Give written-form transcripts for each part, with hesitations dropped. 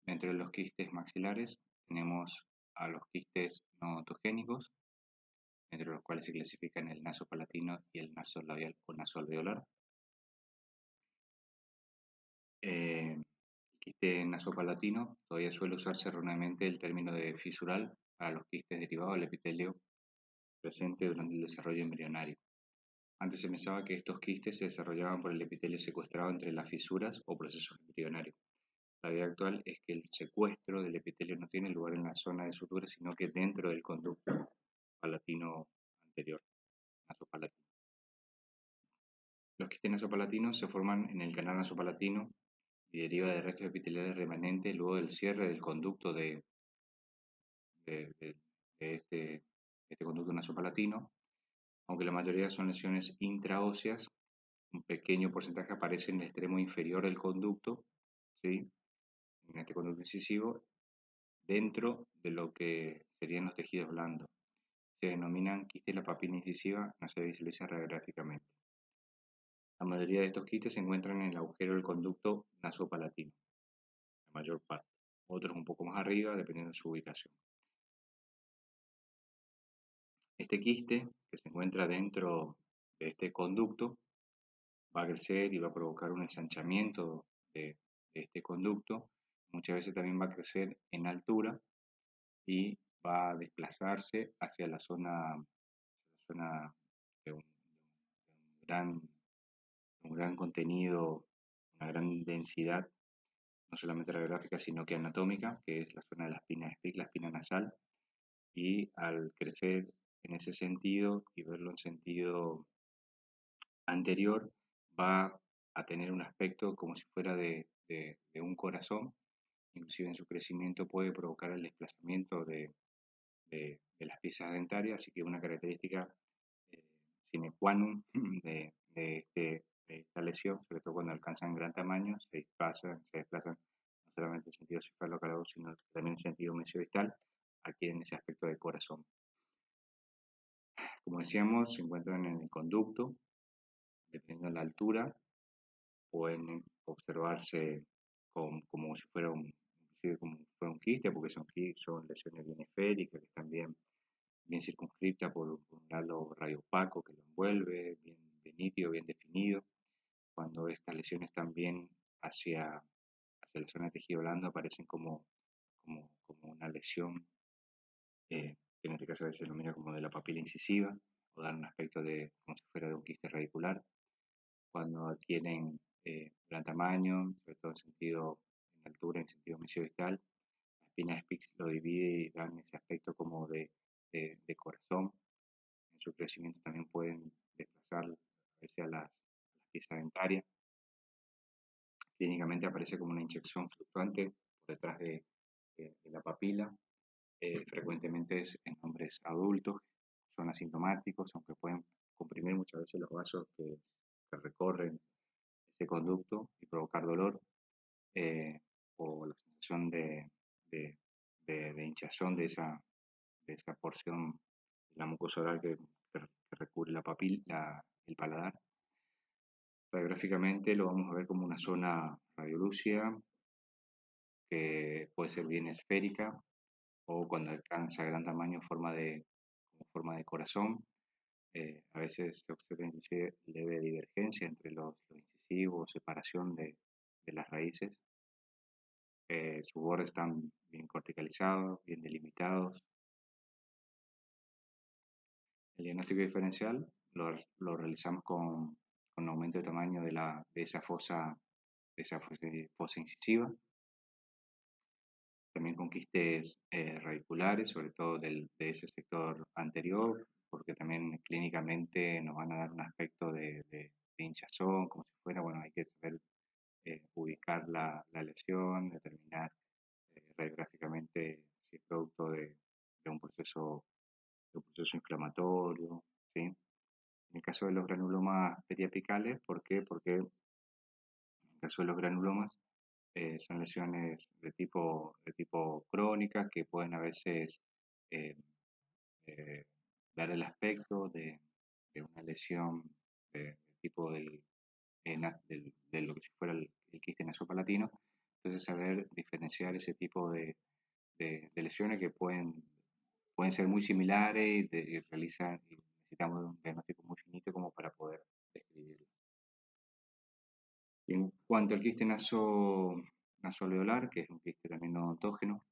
Dentro de los quistes maxilares tenemos a los quistes no autogénicos, entre los cuales se clasifican el nasopalatino y el nasolabial o nasoalveolar. El quiste nasopalatino todavía suele usarse erróneamente el término de fisural para los quistes derivados del epitelio presente durante el desarrollo embrionario. Antes se pensaba que estos quistes se desarrollaban por el epitelio secuestrado entre las fisuras o procesos embrionarios. La idea actual es que el secuestro del epitelio no tiene lugar en la zona de sutura, sino que dentro del conducto palatino anterior, nasopalatino. Los quistes nasopalatinos se forman en el canal nasopalatino y deriva de restos epiteliales remanentes luego del cierre del conducto de- de- de este conducto nasopalatino, aunque la mayoría son lesiones intraóseas. Un pequeño porcentaje aparece en el extremo inferior del conducto, ¿sí? En este conducto incisivo, dentro de lo que serían los tejidos blandos. Se denominan quistes de la papila incisiva, no se visualiza radiográficamente. La mayoría de estos quistes se encuentran en el agujero del conducto nasopalatino, la mayor parte. Otros un poco más arriba, dependiendo de su ubicación. Este quiste, que se encuentra dentro de este conducto, va a crecer y va a provocar un ensanchamiento de este conducto. Muchas veces también va a crecer en altura y va a desplazarse hacia la zona de gran, un gran contenido, una gran densidad, no solamente radiográfica, sino que anatómica, que es la zona de la espina Spiegel, la espina nasal, y al crecer en ese sentido y verlo en sentido anterior, va a tener un aspecto como si fuera de un corazón. Inclusive en su crecimiento puede provocar el desplazamiento de las piezas dentarias, así que una característica eh, sine qua non de esta lesión, sobre todo cuando alcanzan gran tamaño, se desplazan no solamente en sentido cefalocalado, sino también en sentido mesiodistal, adquieren ese aspecto de corazón. Como decíamos, se encuentran en el conducto, dependiendo de la altura, pueden observarse como si fuera como si fuera un quiste, porque son lesiones bien esféricas, que están bien circunscriptas por un halo radiopaco que lo envuelve, bien nítido, bien definido. Cuando estas lesiones están bien hacia la zona de tejido blando, aparecen como una lesión, que en este caso a veces se denomina como de la papila incisiva, o dan un aspecto como si fuera de un quiste radicular. Cuando adquieren gran tamaño, sobre todo en altura, en sentido mesiodistal, la espina Spix lo divide y dan ese aspecto como de corazón. En su crecimiento también pueden desplazar a veces a las piezas dentarias. Clínicamente aparece como una inyección fluctuante por detrás de la papila. Frecuentemente es en hombres adultos, son asintomáticos, aunque pueden comprimir muchas veces los vasos que recorren ese conducto y provocar dolor, eh, o la sensación de hinchazón de esa porción de la mucosa oral que recubre la papila, el paladar. Radiográficamente lo vamos a ver como una zona radiolúcida que puede ser bien esférica o cuando alcanza gran tamaño como forma de corazón. A veces se observa inclusive leve divergencia entre los incisivos, separación de las raíces. Sus bordes están bien corticalizados, bien delimitados. El diagnóstico diferencial lo realizamos con aumento de tamaño de esa fosa incisiva, también con quistes radiculares, sobre todo de ese sector anterior, porque también clínicamente nos van a dar un aspecto de hinchazón, como si fuera, bueno, hay que saber ubicar la lesión, determinar radiográficamente si es producto de un proceso inflamatorio, ¿sí? En el caso de los granulomas periapicales, ¿por qué? Porque en el caso de los granulomas son lesiones de tipo crónica que pueden a veces eh, eh, dar el aspecto de una lesión de tipo de lo que si fuera el quiste nasopalatino, Entonces, saber diferenciar ese tipo de lesiones que pueden ser muy similares y necesitamos un diagnóstico muy finito como para poder describirlo. Y en cuanto al quiste nasoalveolar, que es un quiste también no ontógeno,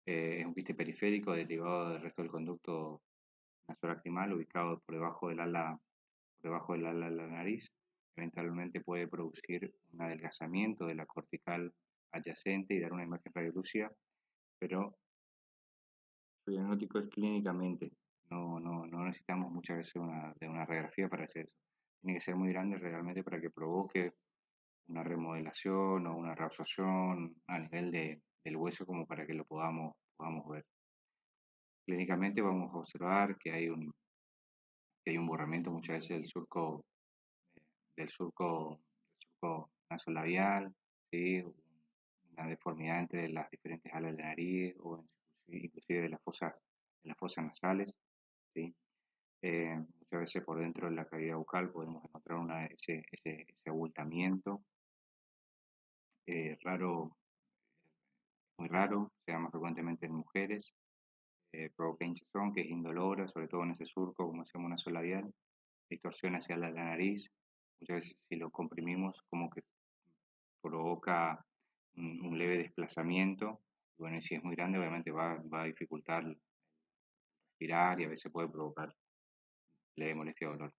es un quiste periférico derivado del resto del conducto nasolacrimal ubicado por debajo del ala de la nariz. Eventualmente puede producir un adelgazamiento de la cortical adyacente y dar una imagen radiolúcida, pero su diagnóstico es clínicamente. No necesitamos muchas veces de una radiografía para hacer eso. Tiene que ser muy grande realmente para que provoque una remodelación o una reabsorción a nivel del hueso como para que lo podamos ver. Clínicamente vamos a observar que hay un borramiento muchas veces eh, del surco nasolabial, ¿sí? Una deformidad entre las diferentes alas de la nariz o inclusive de las fosas nasales, ¿sí? Muchas veces por dentro de la cavidad bucal podemos encontrar ese abultamiento raro, muy raro, se da más frecuentemente en mujeres, provoca hinchazón que es indolora, sobre todo en ese surco, como se llama una labial, distorsión hacia la nariz, muchas veces si lo comprimimos como que provoca un leve desplazamiento, bueno, y si es muy grande obviamente va a dificultar respirar y a veces puede provocar leve molestia o dolor.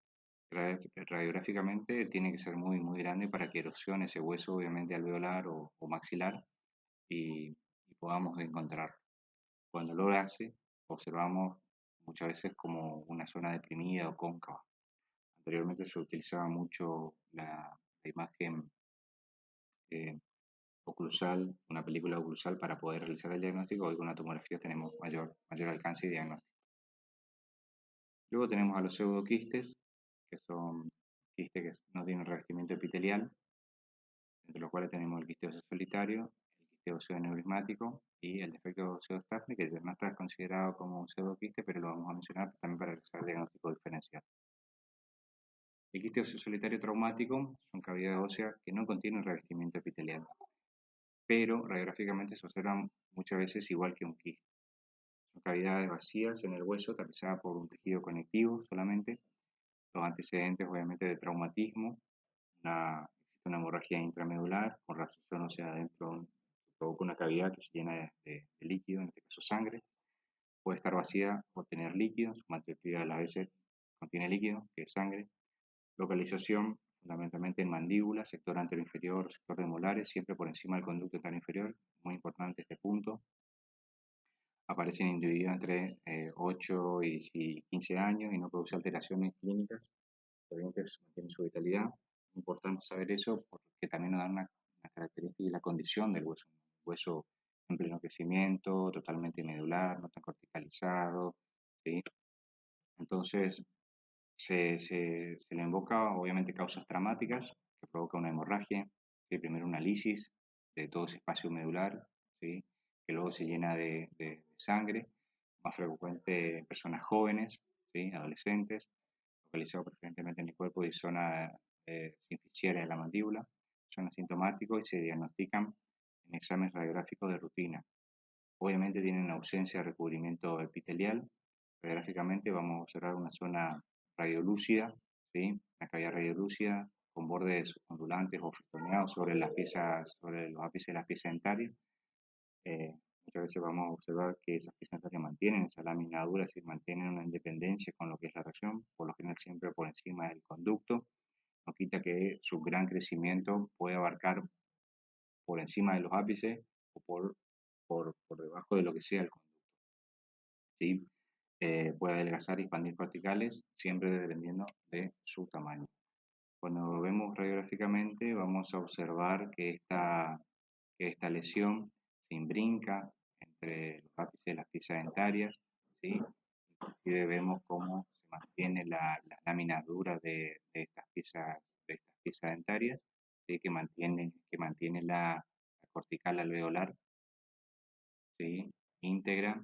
Radiográficamente tiene que ser muy, muy grande para que erosione ese hueso, obviamente alveolar o maxilar, y podamos encontrar. Cuando lo hace, observamos muchas veces como una zona deprimida o cóncava. Anteriormente se utilizaba mucho la imagen eh, oclusal, una película oclusal para poder realizar el diagnóstico. Hoy con la tomografía tenemos mayor alcance y diagnóstico. Luego tenemos a los pseudoquistes, que son quistes que no tienen revestimiento epitelial, entre los cuales tenemos el quiste óseo solitario, el quiste óseo neurismático y el defecto óseo Staphylo, que no está considerado como un pseudoquiste, pero lo vamos a mencionar también para realizar el diagnóstico diferencial. El quiste óseo solitario traumático son cavidades óseas que no contienen revestimiento epitelial, pero radiográficamente se observan muchas veces igual que un quiste. Son cavidades vacías en el hueso tapizadas por un tejido conectivo solamente. Los antecedentes obviamente de traumatismo, existe una hemorragia intramedular con reabsorción ósea adentro, provoca una cavidad que se llena de líquido, en este caso sangre. Puede estar vacía o tener líquido, su mayoría de las veces contiene líquido, que es sangre. Localización fundamentalmente en mandíbula, sector anteroinferior, sector de molares, siempre por encima del conducto interno inferior, muy importante este punto. Aparece en individuos entre 8 y 15 años y no produce alteraciones clínicas. Los dientes mantienen su vitalidad. Es importante saber eso porque también nos da una característica y la condición del hueso. Un hueso en pleno crecimiento, totalmente medular, no tan corticalizado, ¿sí? Entonces, se le invoca obviamente causas traumáticas que provoca una hemorragia, ¿sí? Primero una lisis de todo ese espacio medular, ¿sí? Que luego se llena de sangre, más frecuente en personas jóvenes, ¿sí? Adolescentes, localizado preferentemente en el cuerpo y zona simficiaria de la mandíbula, son asintomáticos y se diagnostican en exámenes radiográficos de rutina. Obviamente tienen ausencia de recubrimiento epitelial. Radiográficamente vamos a observar una zona radiolúcida, ¿sí? Una cavidad radiolúcida con bordes ondulantes o frisoneados sobre los ápices de las piezas dentarias. Muchas veces vamos a observar que esas piezas dentarias mantienen esa lámina dura, es decir, mantienen una independencia con lo que es la región, por lo general siempre por encima del conducto. No quita que su gran crecimiento puede abarcar por encima de los ápices o por debajo de lo que sea el conducto, ¿sí? Puede adelgazar y expandir corticales, siempre dependiendo de su tamaño. Cuando lo vemos radiográficamente, vamos a observar que esta lesión se imbrinca entre los ápices de las piezas dentarias, ¿sí? Inclusive vemos cómo se mantiene la lámina dura de estas piezas dentarias, ¿sí? que mantiene la cortical alveolar, ¿sí? íntegra.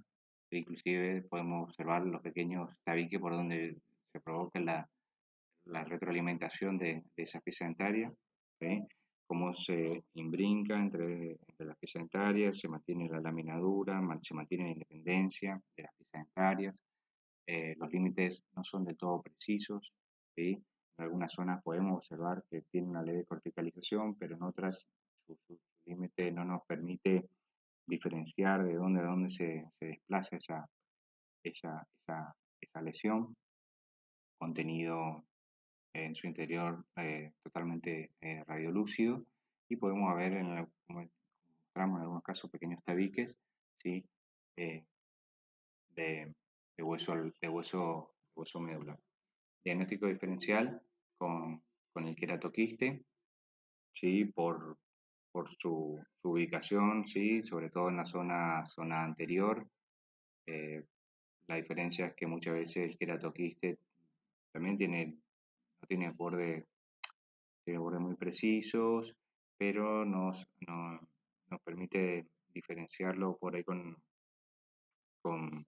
Inclusive podemos observar los pequeños tabiques por donde se provoca la retroalimentación de esa pieza dentaria, ¿sí? cómo se imbrinca entre las piezas dentarias, se mantiene la lámina dura, se mantiene la independencia de las piezas dentarias. Los límites no son del todo precisos, ¿sí? En algunas zonas podemos observar que tiene una leve corticalización, pero en otras su límite no nos permite diferenciar de dónde a dónde se desplaza esa lesión, contenido en su interior totalmente radiolúcido, y podemos ver, como mostramos en algunos casos, pequeños tabiques, ¿sí? Eh, de, de hueso medular. Diagnóstico diferencial con el queratoquiste, ¿sí? Por su ubicación, ¿sí? Sobre todo en la zona anterior. Eh, la diferencia es que muchas veces el queratoquiste también no tiene bordes muy precisos, pero nos permite diferenciarlo por ahí con el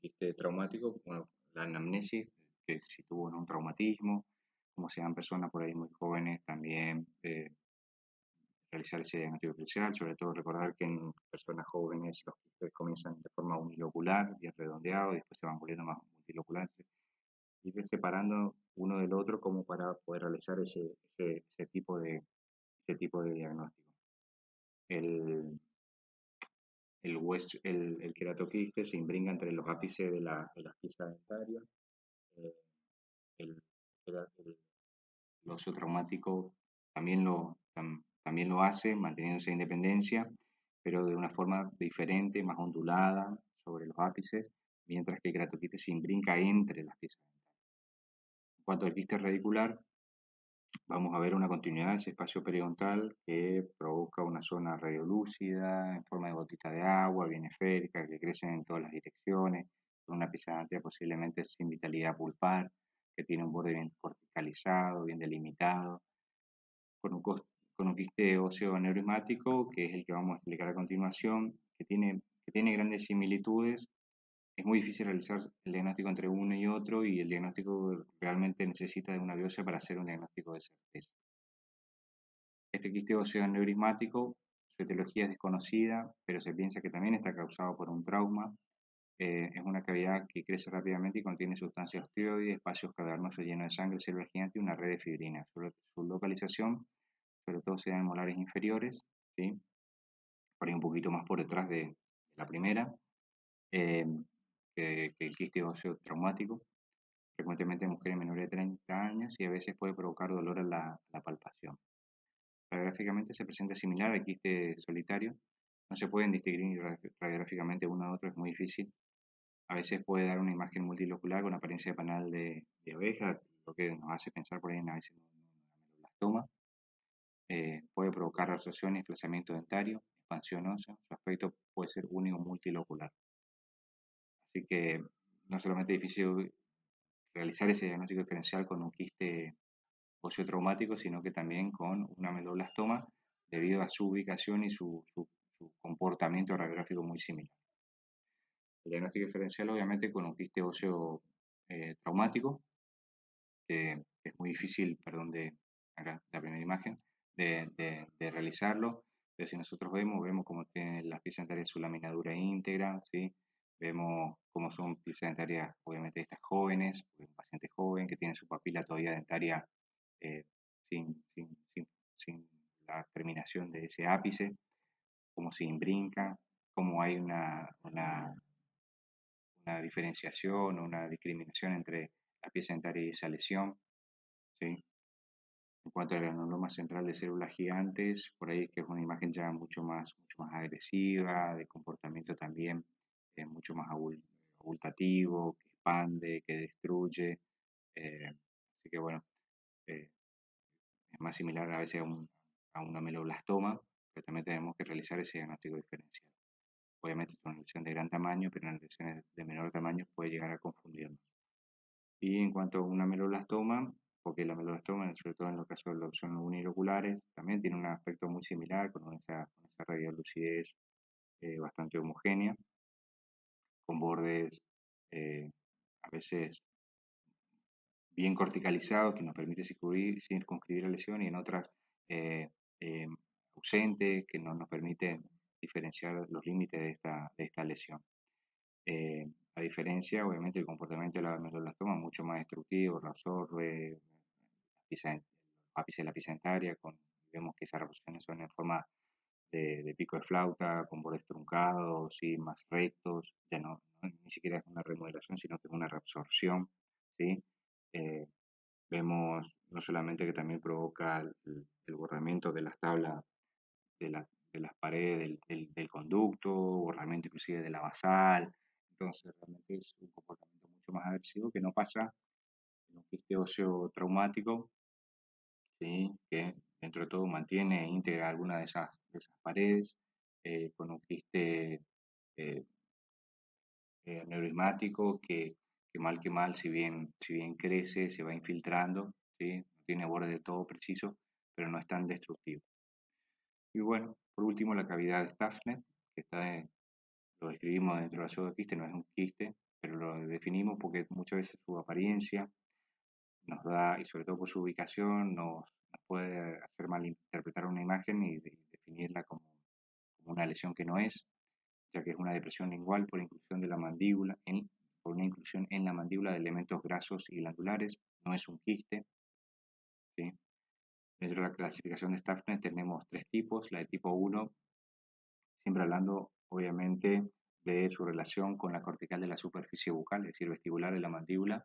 quiste traumático, bueno, la anamnesis, que si tuvo un traumatismo, como sean personas por ahí muy jóvenes, también realizar ese diagnóstico diferencial, sobre todo recordar que en personas jóvenes los quistes comienzan de forma unilocular, bien redondeados, y después se van volviendo más multiloculares, y ir separando uno del otro como para poder realizar ese tipo de diagnóstico. El, el queratoquiste se imbrinca entre los ápices de las piezas dentarias. Eh, el, el óseo traumático también lo hace, manteniendo esa independencia, pero de una forma diferente, más ondulada sobre los ápices, mientras que el queratoquiste se imbrinca entre las piezas dentarias. En cuanto al quiste radicular, vamos a ver una continuidad de ese espacio periodontal que provoca una zona radiolúcida en forma de gotita de agua, bien esférica, que crecen en todas las direcciones, con una pieza dentaria posiblemente sin vitalidad pulpar, que tiene un borde bien corticalizado, bien delimitado, con un quiste óseo aneurismático, que es el que vamos a explicar a continuación, que tiene grandes similitudes. Es muy difícil realizar el diagnóstico entre uno y otro, y el diagnóstico realmente necesita de una biopsia para hacer un diagnóstico de certeza. Este quiste óseo aneurismático, su etiología es desconocida, pero se piensa que también está causado por un trauma. Es una cavidad que crece rápidamente y contiene sustancias osteoides, espacios cavernosos llenos de sangre, células gigantes y una red de fibrina. Su localización, sobre todo, se da en molares inferiores, ¿sí? Por ahí un poquito más por detrás de la primera, eh, que el quiste óseo traumático, frecuentemente en mujeres menores de 30 años, y a veces puede provocar dolor a la palpación. Radiográficamente se presenta similar al quiste solitario. No se pueden distinguir radiográficamente uno de otro, es muy difícil. A veces puede dar una imagen multilocular con apariencia de panal de abeja, lo que nos hace pensar por ahí en a veces una meloblastoma. Puede provocar absorción y desplazamiento dentario, expansión ósea. Su aspecto puede ser único multilocular. Así que no solamente es difícil realizar ese diagnóstico diferencial con un quiste óseo traumático, sino que también con una meloblastoma, debido a su ubicación y su comportamiento radiográfico muy similar. El diagnóstico diferencial, obviamente, con un quiste óseo traumático, que es muy difícil, perdón, acá la primera imagen, de realizarlo, pero si nosotros vemos cómo tiene las piezas dentarias su laminadura íntegra, ¿sí? Vemos cómo son piezas dentarias, obviamente, estas jóvenes, un paciente joven que tiene su papila todavía dentaria eh, sin la terminación de ese ápice, cómo se imbrinca, cómo hay una diferenciación o una discriminación entre la pieza dentaria y esa lesión, ¿sí? En cuanto al granuloma central de células gigantes, por ahí que es una imagen ya mucho más agresiva, de comportamiento también mucho más abultativo, que expande, que destruye. Así que bueno, eh, es más similar a veces a una meloblastoma, pero también tenemos que realizar ese diagnóstico diferencial. Obviamente es una lesión de gran tamaño, pero en las lesiones de menor tamaño puede llegar a confundirnos. Y en cuanto a una meloblastoma, porque la meloblastoma, sobre todo en los casos de los son uniloculares, también tiene un aspecto muy similar, con esa radiolucidez bastante homogénea, con bordes eh, a veces bien corticalizados, que nos permite circunscribir la lesión, y en otras eh, eh, ausente, que no nos permite diferenciar los límites de esta lesión. A diferencia, obviamente, el comportamiento de la medulloblastoma es mucho más destructivo, reabsorbe, el ápice de la epicentaria, vemos que esas reabsorciones son en forma de pico de flauta, con bordes truncados, ¿sí? Más rectos, ya ni siquiera es una remodelación, sino que es una reabsorción, ¿sí? Eh, Vemos no solamente que también provoca el borramiento de las tablas de las paredes del conducto, borramiento inclusive de la basal, entonces realmente es un comportamiento mucho más agresivo que no pasa en un quiste óseo traumático, ¿sí? Que dentro de todo mantiene íntegra alguna de esas paredes, con un quiste eh, neurismático que mal, si bien crece, se va infiltrando, ¿sí? No tiene borde de todo preciso, pero no es tan destructivo. Y bueno, por último, la cavidad de Stafner, que lo describimos dentro del pseudoquiste, no es un quiste, pero lo definimos porque muchas veces su apariencia nos da, y sobre todo por su ubicación, nos puede hacer malinterpretar una imagen y definirla como una lesión que no es, ya que es una depresión lingual por inclusión de la mandíbula, por una inclusión en la mandíbula de elementos grasos y glandulares, no es un quiste, ¿sí? Dentro de la clasificación de Stafner tenemos tres tipos, la de tipo 1, siempre hablando obviamente de su relación con la cortical de la superficie bucal, es decir, vestibular de la mandíbula,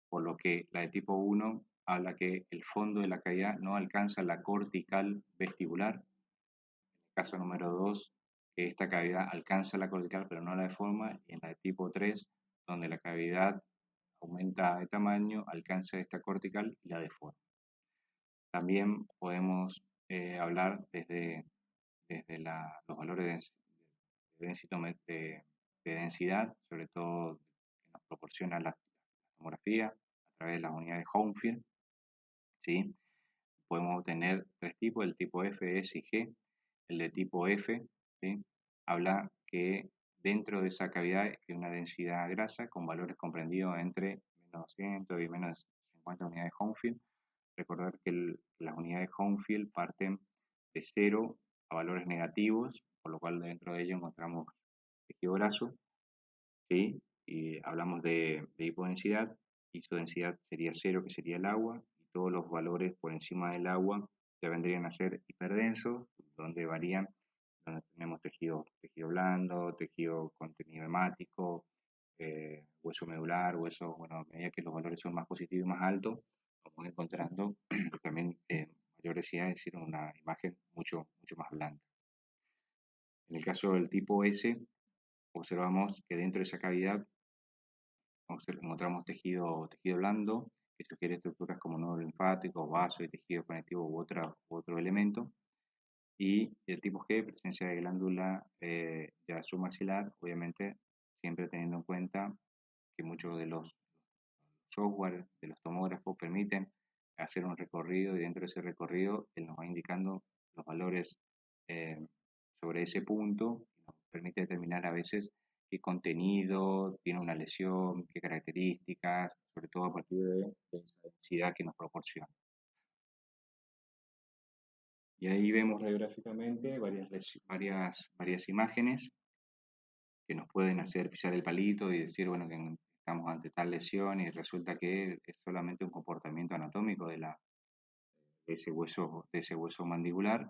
por lo que la de tipo 1 habla que el fondo de la cavidad no alcanza la cortical vestibular. En el caso número 2, que esta cavidad alcanza la cortical pero no la deforma, y en la de tipo 3, donde la cavidad aumenta de tamaño, alcanza esta cortical y la deforma. También podemos hablar desde los valores de, de densidad, sobre todo que nos proporciona la tomografía a través de las unidades Homefield, ¿sí? Podemos obtener tres tipos, el tipo F, S y G. El de tipo F, ¿sí? Habla que dentro de esa cavidad hay una densidad grasa con valores comprendidos entre menos 200 y menos 50 unidades Homefield. Recordar que las unidades Homefield parten de 0 a valores negativos, por lo cual dentro de ello encontramos tejido graso, ¿sí? Y hablamos de hipodensidad, isodensidad sería 0, que sería el agua, y todos los valores por encima del agua ya vendrían a ser hiperdensos, donde varían, donde tenemos tejido blando, tejido contenido hemático, hueso medular, hueso, bueno, a medida que los valores son más positivos y más altos, vamos encontrando también mayor densidad, es decir, una imagen mucho más blanda. En el caso del tipo S, observamos que dentro de esa cavidad encontramos tejido blando, que sugiere estructuras como nodo linfático, vaso y tejido conectivo u otro elemento. Y el tipo G, presencia de glándula ya submaxilar, obviamente siempre teniendo en cuenta que muchos de los software de los tomógrafos permiten hacer un recorrido y dentro de ese recorrido él nos va indicando los valores eh, sobre ese punto y nos permite determinar a veces qué contenido tiene una lesión, qué características, sobre todo a partir de esa densidad que nos proporciona. Y ahí vemos radiográficamente varias imágenes que nos pueden hacer pisar el palito y decir, bueno, que estamos ante tal lesión y resulta que es solamente un comportamiento anatómico de ese hueso mandibular,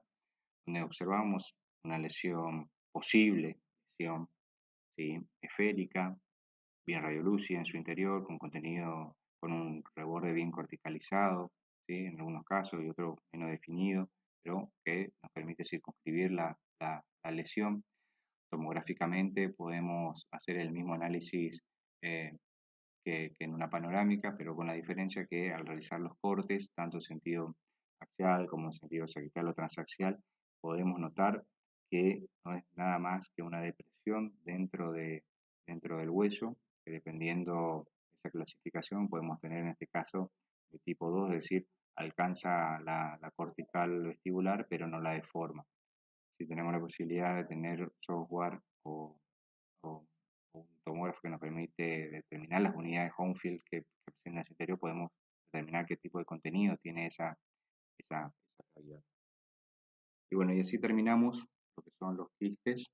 donde observamos una lesión posible, lesión, ¿sí? Esférica, bien radiolúcida en su interior, con contenido, con un reborde bien corticalizado, ¿sí? En algunos casos y otros menos definido, pero que nos permite circunscribir la lesión. Tomográficamente podemos hacer el mismo análisis eh, que en una panorámica, pero con la diferencia que al realizar los cortes, tanto en sentido axial como en sentido sagital o transaxial, podemos notar que no es nada más que una depresión dentro del hueso, que dependiendo de esa clasificación podemos tener en este caso de tipo 2, es decir, alcanza la cortical vestibular, pero no la deforma. Si tenemos la posibilidad de tener software o un tomógrafo que nos permite determinar las unidades Homefield que presenta en su interior, podemos determinar qué tipo de contenido tiene esa calidad. Y bueno, y así terminamos lo que son los quistes.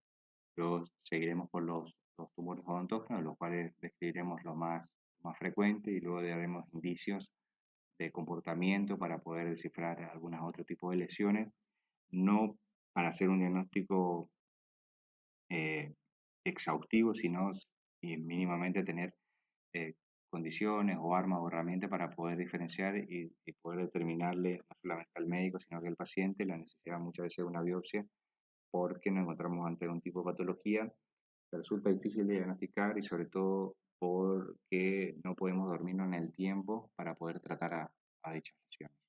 Luego seguiremos por los tumores odontógenos, los cuales describiremos lo más frecuente y luego daremos indicios de comportamiento para poder descifrar algunos otros tipos de lesiones, no para hacer un diagnóstico eh, exhaustivo, sino y mínimamente tener eh, condiciones o armas o herramientas para poder diferenciar y poder determinarle no solamente al médico, sino que al paciente la necesidad muchas veces de una biopsia, porque nos encontramos ante un tipo de patología que resulta difícil de diagnosticar y sobre todo porque no podemos dormirnos en el tiempo para poder tratar a dichas lesiones.